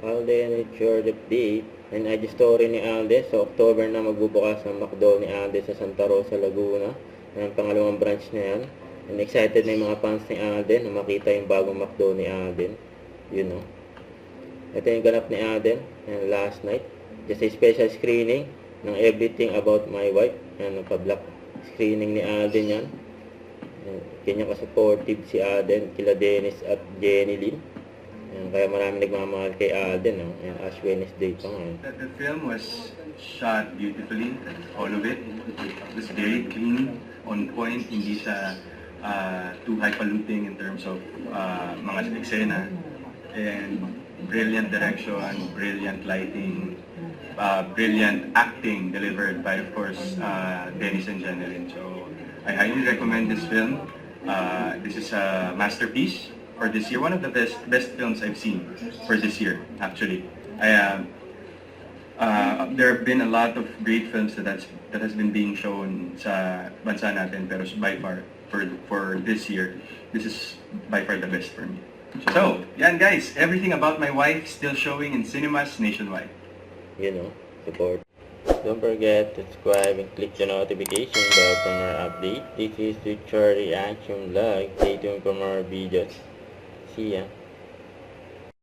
Alden Richard update. And IG story ni Alden. Sa October na magbubukas ang McDo ni Alden sa Santa Rosa, Laguna. Ang pangalawang branch na yan. And excited na yung mga fans ni Alden na makita yung bagong McDo ni Alden. You know. Ito yung ganap ni Alden. And last night. Just a special screening ng Everything About My Wife. Yan, nagpa-black screening ni Alden yan. Kanya ka-supportive si Alden, kila Dennis at Jenny Lynn. Kaya maraming nagmamahal kay Alden, no? Ash Wednesday pa ngayon. The film was shot beautifully, all of it. It was very clean, on point, hindi siya too highfalutin in terms of mga eksena. And brilliant direction, brilliant lighting, brilliant acting delivered by, of course, Dennis and Jenny Lynn. So I highly recommend this film. This is a masterpiece for this year. One of the best films I've seen for this year, actually. There have been a lot of great films that has been being shown sa bansa natin, pero by far for this year, this is by far the best for me. So, yan guys, Everything About My Wife still showing in cinemas nationwide. You know, support. Don't forget to subscribe and click the notification bell for more updates. This is Richard Reaction Vlog. Stay tuned for more videos. See ya.